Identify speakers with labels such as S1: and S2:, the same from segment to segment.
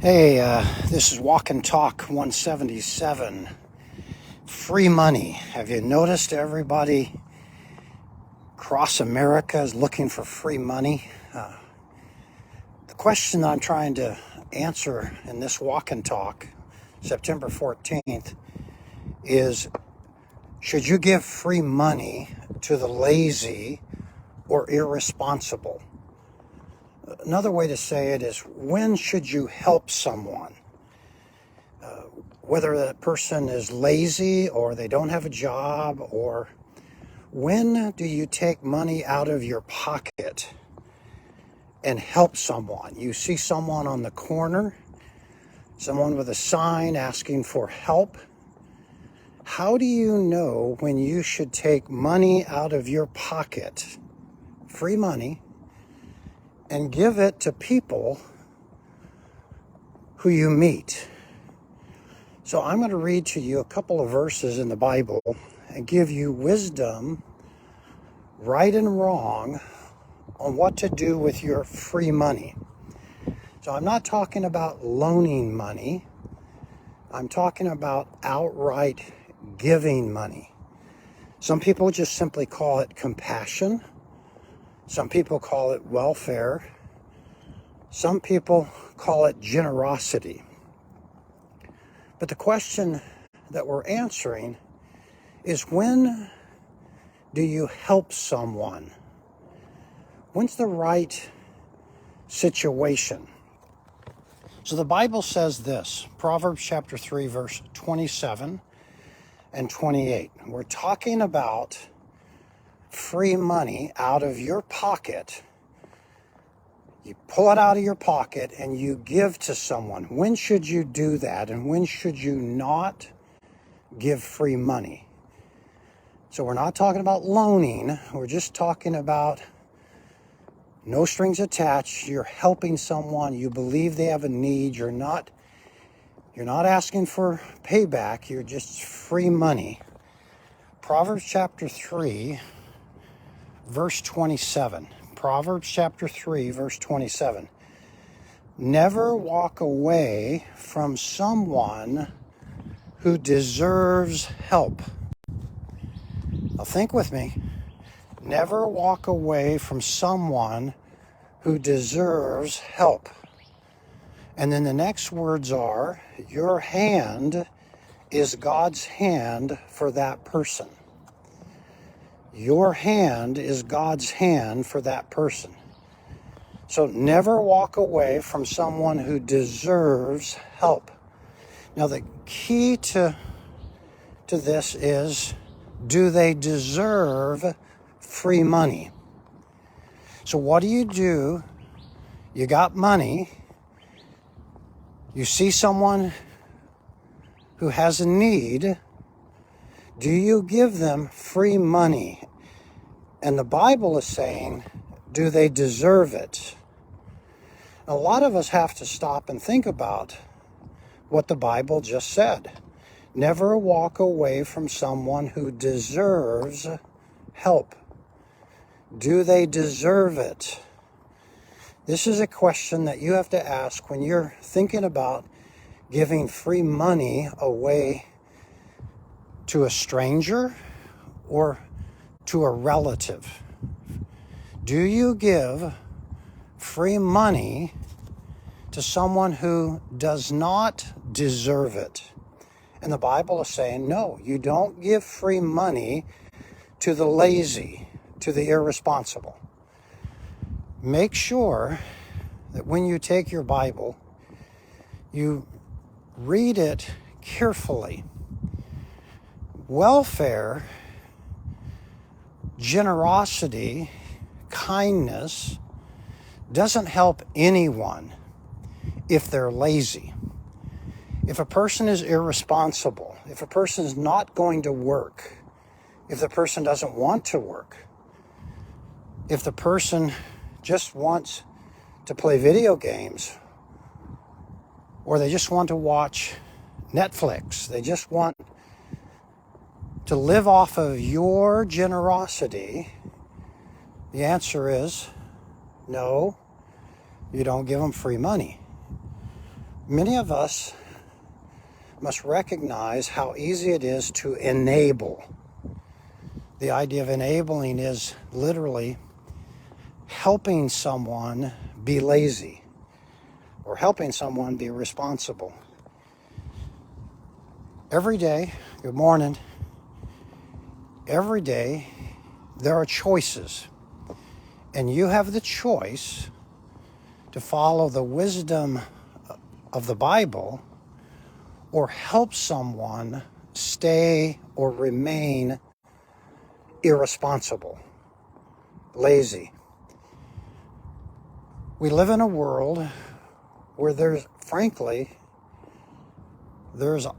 S1: Hey, this is Walk and Talk 177. Free money. Have you noticed everybody across America is looking for free money? The question I'm trying to answer in this Walk and Talk, September 14th, is should you give free money to the lazy or irresponsible? Another way to say it is, when should you help someone? Whether that person is lazy or they don't have a job, or when do you take money out of your pocket and help someone? You see someone on the corner, someone with a sign asking for help. How do you know when you should take money out of your pocket, free money, and give it to people who you meet? So I'm going to read to you a couple of verses in the Bible and give you wisdom, right and wrong, on what to do with your free money. So I'm not talking about loaning money. I'm talking about outright giving money. Some people just simply call it compassion. Some people call it welfare. Some people call it generosity. But the question that we're answering is, when do you help someone? When's the right situation? So the Bible says this, Proverbs chapter 3, verse 27 and 28. We're talking about free money out of your pocket. You pull it out of your pocket and you give to someone. When should you do that, and when should you not give free money? So we're not talking about loaning. We're just talking about no strings attached. You're helping someone. You believe they have a need. You're not asking for payback. You're just free money. Proverbs chapter 3, verse 27. Proverbs chapter 3, verse 27. Never walk away from someone who deserves help. Now think with me. Never walk away from someone who deserves help. And then the next words are, your hand is God's hand for that person. Your hand is God's hand for that person. So never walk away from someone who deserves help. Now the key to this is, do they deserve free money? So what do? You got money. You see someone who has a need. Do you give them free money? And the Bible is saying, do they deserve it? A lot of us have to stop and think about what the Bible just said. Never walk away from someone who deserves help. Do they deserve it? This is a question that you have to ask when you're thinking about giving free money away to a stranger or to a relative. Do you give free money to someone who does not deserve it? And the Bible is saying, no, you don't give free money to the lazy, to the irresponsible. Make sure that when you take your Bible, you read it carefully. Welfare, generosity, kindness doesn't help anyone if they're lazy. If a person is irresponsible, if a person is not going to work, if the person doesn't want to work, if the person just wants to play video games, or they just want to watch Netflix, they just want to live off of your generosity, the answer is no, you don't give them free money. Many of us must recognize how easy it is to enable. The idea of enabling is literally helping someone be lazy or helping someone be responsible. Every day, good morning, every day there are choices, and you have the choice to follow the wisdom of the Bible or help someone stay or remain irresponsible, lazy. We live in a world where there's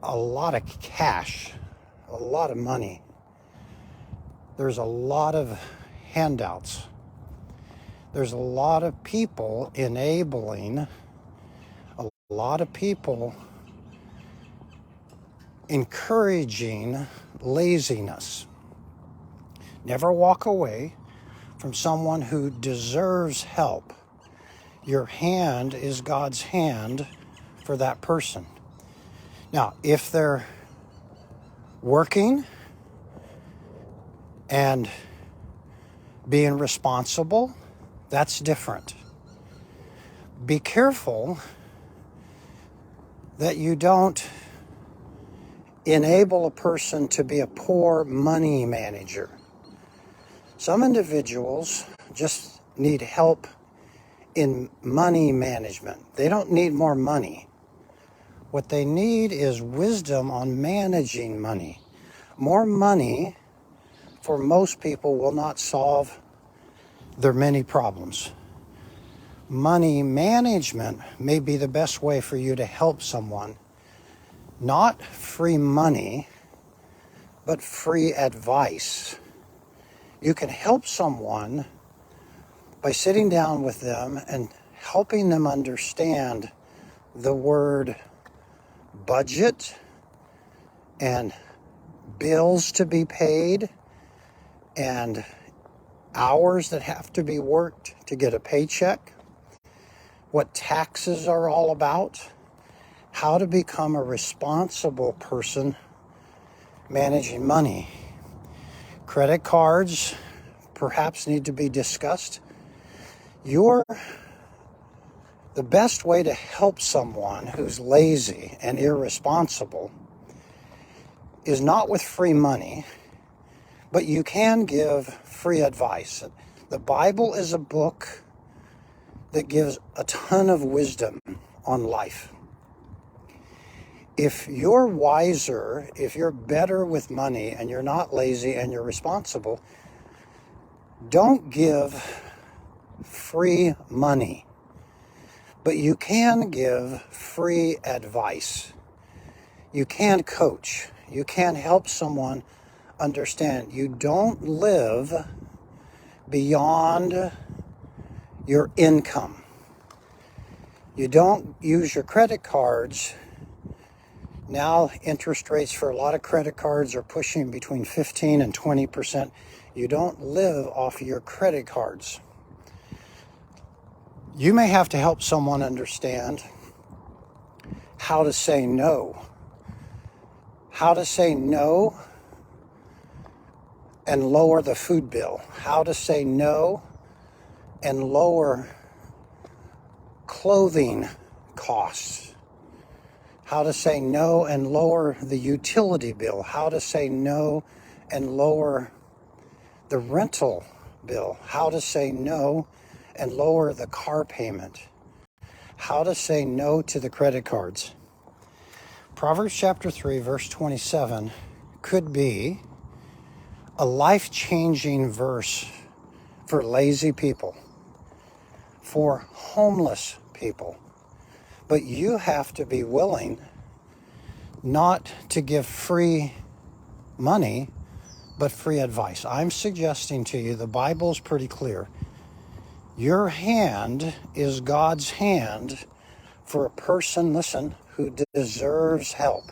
S1: a lot of cash, a lot of money. There's a lot of handouts. There's a lot of people enabling, a lot of people encouraging laziness. Never walk away from someone who deserves help. Your hand is God's hand for that person. Now, if they're working and being responsible, that's different. Be careful that you don't enable a person to be a poor money manager. Some individuals just need help in money management. They don't need more money. What they need is wisdom on managing money. More money for most people will not solve their many problems. Money management may be the best way for you to help someone. Not free money, but free advice. You can help someone by sitting down with them and helping them understand the word budget and bills to be paid and hours that have to be worked to get a paycheck, what taxes are all about, how to become a responsible person managing money. Credit cards perhaps need to be discussed. The best way to help someone who's lazy and irresponsible is not with free money, but you can give free advice. The Bible is a book that gives a ton of wisdom on life. If you're wiser, if you're better with money and you're not lazy and you're responsible, don't give free money, but you can give free advice. You can coach. You can help someone understand. You don't live beyond your income. You don't use your credit cards. Now interest rates for a lot of credit cards are pushing between 15 and 20%. You don't live off of your credit cards. You may have to help someone understand how to say no. How to say no and lower the food bill. How to say no and lower clothing costs. How to say no and lower the utility bill. How to say no and lower the rental bill. How to say no and lower the car payment. How to say no to the credit cards. Proverbs chapter 3, verse 27 could be a life-changing verse for lazy people, for homeless people. But you have to be willing not to give free money, but free advice. I'm suggesting to you, the Bible's pretty clear. Your hand is God's hand for a person, listen, who deserves help.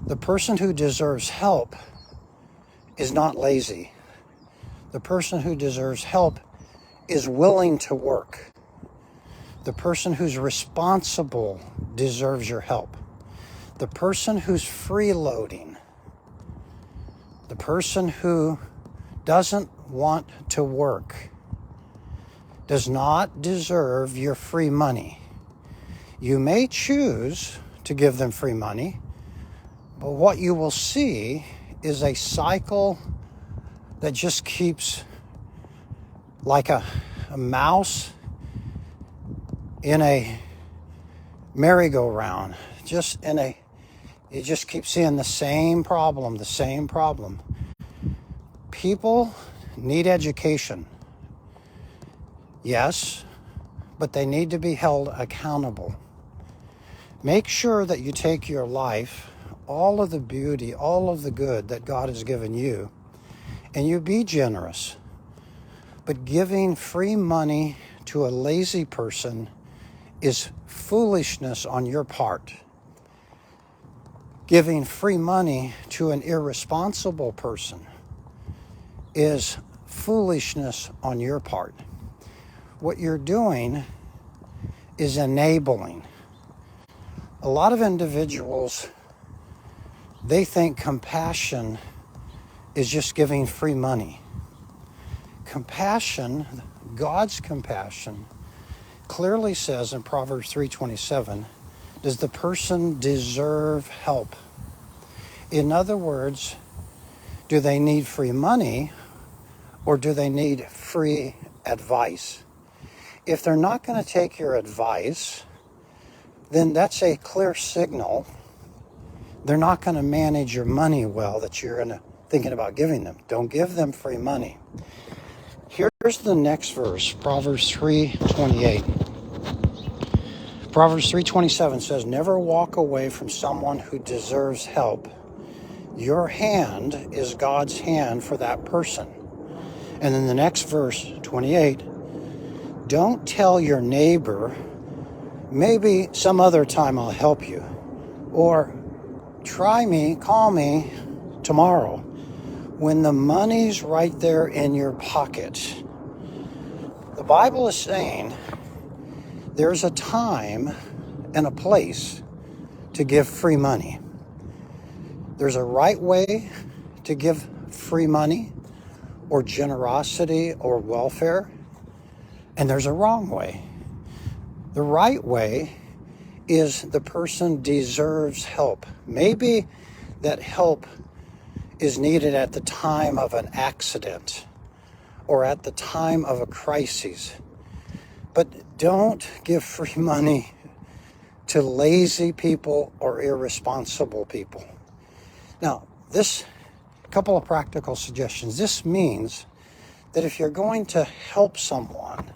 S1: The person who deserves help is not lazy. The person who deserves help is willing to work. The person who's responsible deserves your help. The person who's freeloading, the person who doesn't want to work, does not deserve your free money. You may choose to give them free money, but what you will see is a cycle that just keeps like a mouse in a merry-go-round. You just keep seeing the same problem. People need education. Yes, but they need to be held accountable. Make sure that you take your life, all of the beauty, all of the good that God has given you, and you be generous. But giving free money to a lazy person is foolishness on your part. Giving free money to an irresponsible person is foolishness on your part. What you're doing is enabling. A lot of individuals, they think compassion is just giving free money. Compassion, God's compassion, clearly says in Proverbs 3:27, does the person deserve help? In other words, do they need free money or do they need free advice? If they're not going to take your advice, then that's a clear signal they're not going to manage your money well that you're thinking about giving them. Don't give them free money. Here's the next verse, Proverbs 3:28. Proverbs 3:27 says, never walk away from someone who deserves help. Your hand is God's hand for that person. And then the next verse, 28, don't tell your neighbor, maybe some other time I'll help you. Or call me tomorrow when the money's right there in your pocket. The Bible is saying there's a time and a place to give free money. There's a right way to give free money or generosity or welfare, and there's a wrong way. The right way is the person deserves help. Maybe that help is needed at the time of an accident or at the time of a crisis. But don't give free money to lazy people or irresponsible people. Now, this couple of practical suggestions. This means that if you're going to help someone,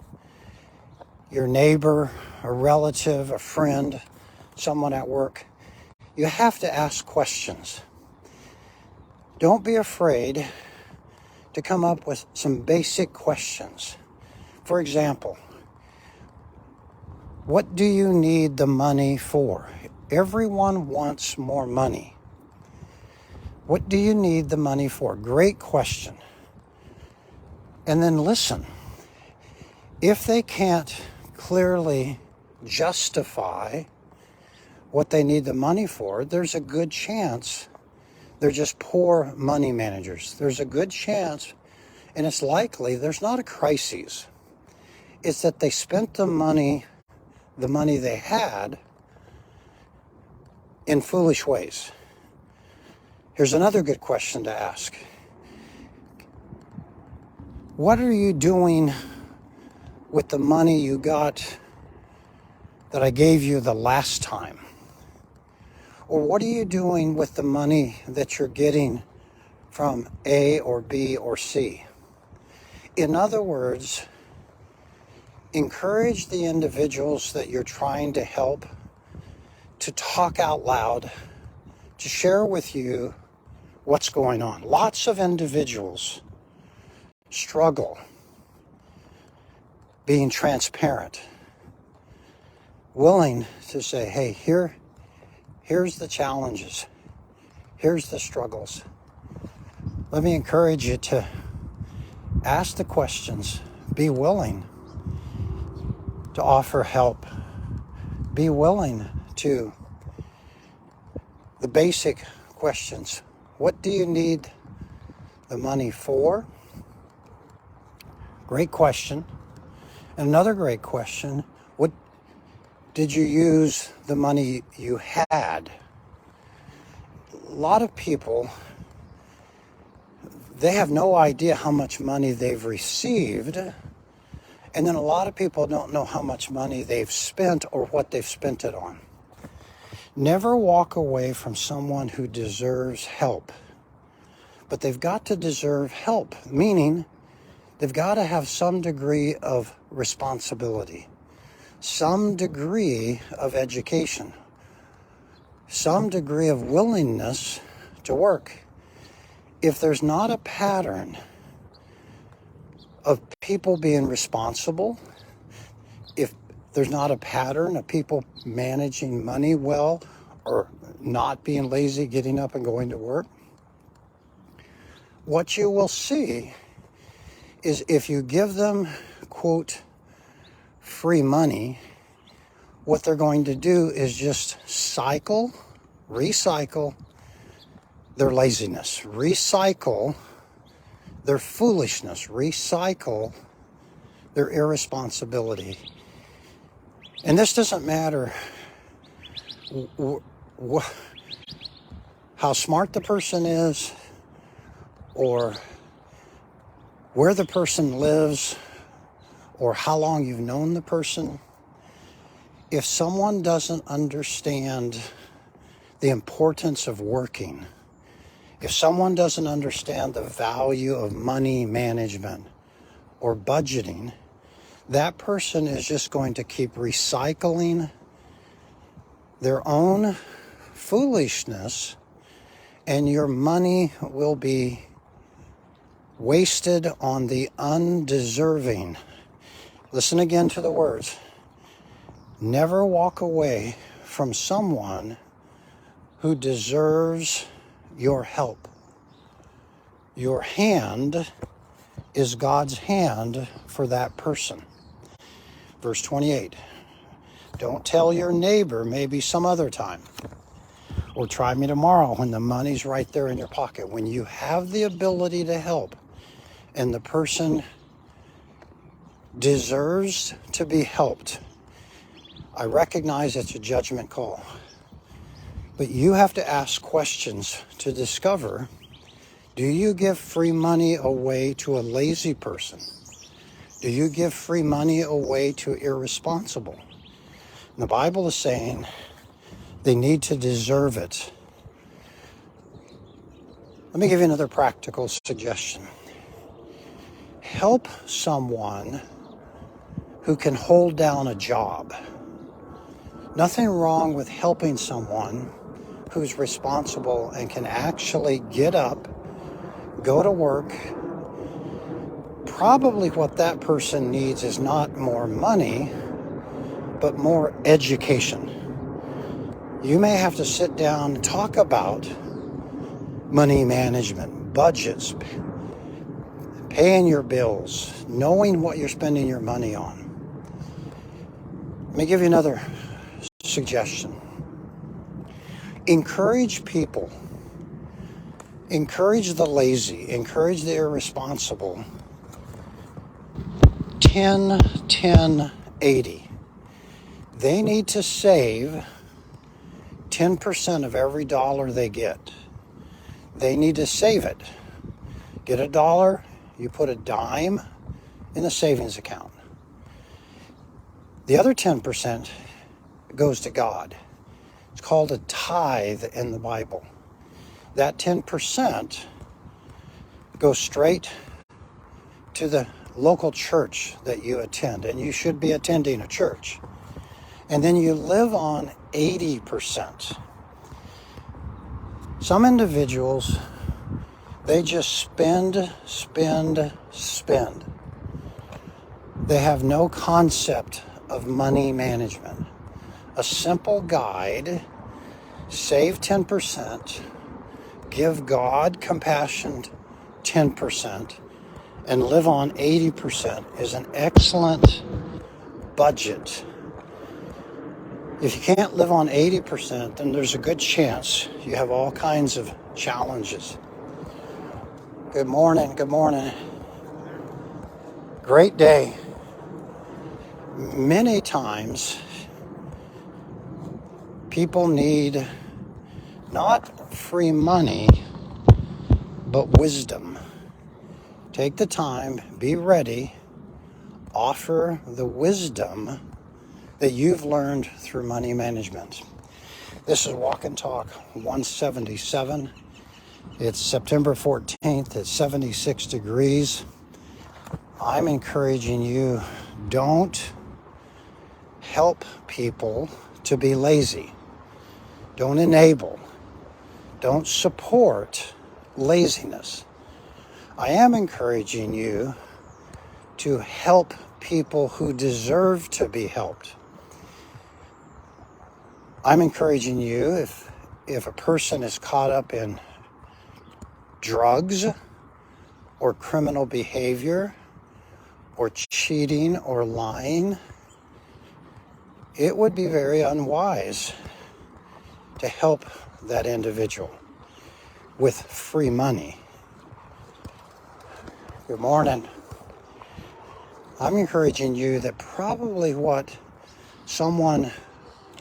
S1: your neighbor, a relative, a friend, someone at work, you have to ask questions. Don't be afraid to come up with some basic questions. For example, what do you need the money for? Everyone wants more money. What do you need the money for? Great question. And then listen. If they can't clearly justify what they need the money for, there's a good chance they're just poor money managers. There's a good chance, and it's likely, there's not a crisis. It's that they spent the money they had in foolish ways. Here's another good question to ask. What are you doing with the money you got that I gave you the last time? Or what are you doing with the money that you're getting from A or B or C? In other words, encourage the individuals that you're trying to help to talk out loud, to share with you what's going on. Lots of individuals struggle being transparent, willing to say, hey, here's the challenges, here's the struggles. Let me encourage you to ask the questions, be willing to offer help. Be willing to. The basic questions. What do you need the money for? Great question. And another great question, what did you use the money you had? A lot of people, they have no idea how much money they've received. And then a lot of people don't know how much money they've spent or what they've spent it on. Never walk away from someone who deserves help. But they've got to deserve help, meaning they've got to have some degree of responsibility, some degree of education, some degree of willingness to work. If there's not a pattern of people being responsible, if there's not a pattern of people managing money well or not being lazy, getting up and going to work, what you will see is if you give them, quote, free money, what they're going to do is just recycle their laziness, recycle their foolishness, recycle their irresponsibility. And this doesn't matter how smart the person is or where the person lives or how long you've known the person. If someone doesn't understand the importance of working, if someone doesn't understand the value of money management or budgeting, that person is just going to keep recycling their own foolishness, and your money will be wasted on the undeserving. Listen again to the words. Never walk away from someone who deserves your help. Your hand is God's hand for that person. Verse 28. Don't tell your neighbor, maybe some other time. Or try me tomorrow when the money's right there in your pocket. When you have the ability to help and the person deserves to be helped, I recognize it's a judgment call. But you have to ask questions to discover, do you give free money away to a lazy person? Do you give free money away to irresponsible? And the Bible is saying they need to deserve it. Let me give you another practical suggestion. Help someone who can hold down a job. Nothing wrong with helping someone who's responsible and can actually get up, go to work. Probably what that person needs is not more money, but more education. You may have to sit down and talk about money management, budgets, paying your bills, knowing what you're spending your money on. Let me give you another suggestion. Encourage people. Encourage the lazy. Encourage the irresponsible. 10, 10, 80. They need to save 10% of every dollar they get. They need to save it. Get a dollar, you put a dime in the savings account. The other 10% goes to God. It's called a tithe in the Bible. That 10% goes straight to the local church that you attend, and you should be attending a church. And then you live on 80%. Some individuals, they just spend. They have no concept of money management. A simple guide, save 10%, give God compassion 10%, and live on 80% is an excellent budget. If you can't live on 80%, then there's a good chance you have all kinds of challenges. Good morning, good morning. Great day. Many times, people need not free money, but wisdom. Take the time, be ready, offer the wisdom that you've learned through money management. This is Walk and Talk 177. It's September 14th. It's 76 degrees. I'm encouraging you, don't help people to be lazy. Don't enable. Don't support laziness. I am encouraging you to help people who deserve to be helped. I'm encouraging you, if a person is caught up in drugs or criminal behavior or cheating or lying, it would be very unwise to help that individual with free money. Good morning. I'm encouraging you that probably what someone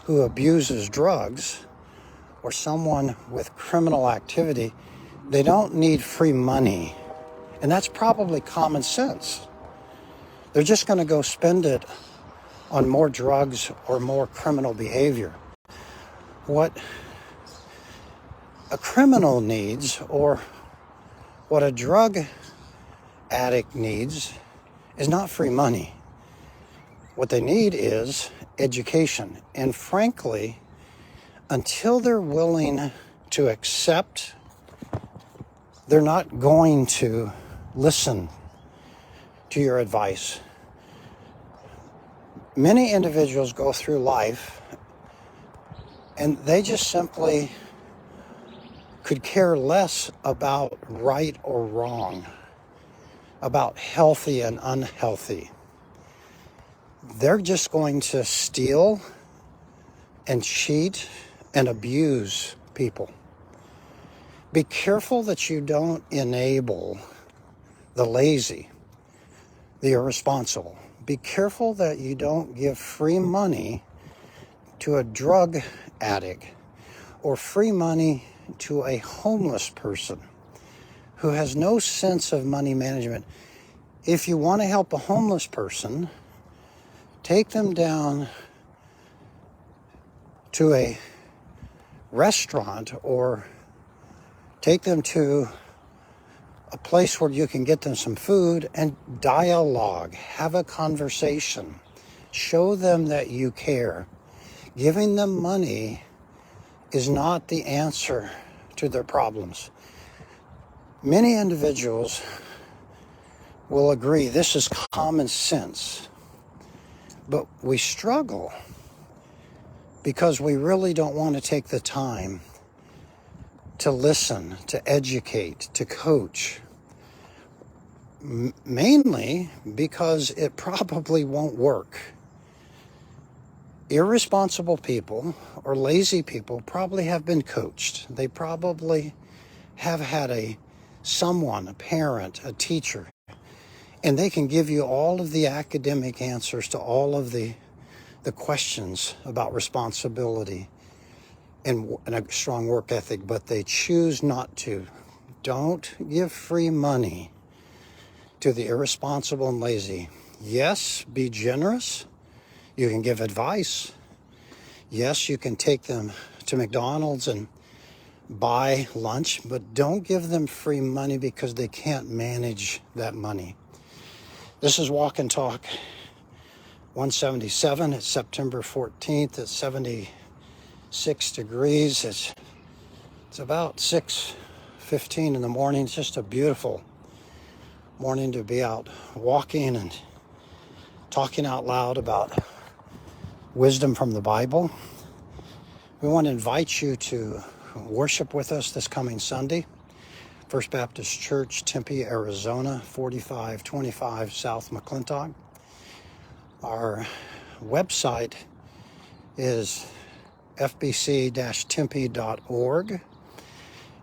S1: who abuses drugs or someone with criminal activity, they don't need free money. And that's probably common sense. They're just going to go spend it on more drugs or more criminal behavior. What a criminal needs, or what a drug addict needs, is not free money. What they need is education. And frankly, until they're willing to accept, they're not going to listen to your advice. Many individuals go through life and they just simply could care less about right or wrong, about healthy and unhealthy. They're just going to steal and cheat and abuse people. Be careful that you don't enable the lazy, the irresponsible. Be careful that you don't give free money to a drug addict or free money to a homeless person who has no sense of money management. If you want to help a homeless person, take them down to a restaurant or take them to a place where you can get them some food and dialogue, have a conversation, show them that you care. Giving them money is not the answer to their problems. Many individuals will agree this is common sense, but we struggle because we really don't want to take the time to listen, to educate, to coach. Mainly because it probably won't work. Irresponsible people or lazy people probably have been coached. They probably have had someone, a parent, a teacher, and they can give you all of the academic answers to all of the questions about responsibility and a strong work ethic, but they choose not to. Don't give free money to the irresponsible and lazy. Yes, be generous. You can give advice. Yes, you can take them to McDonald's and buy lunch, but don't give them free money because they can't manage that money. This is Walk and Talk 177. It's September 14th. It's 76 degrees. It's about 6:15 in the morning. It's just a beautiful morning to be out walking and talking out loud about wisdom from the Bible. We want to invite you to worship with us this coming Sunday. First Baptist Church, Tempe, Arizona, 4525 South McClintock. Our website is fbc-tempe.org,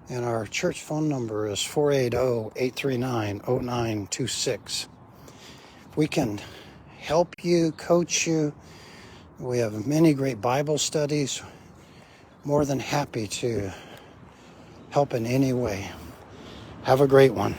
S1: and our church phone number is 480-839-0926. If we can help you, coach you, we have many great Bible studies. More than happy to help in any way. Have a great one.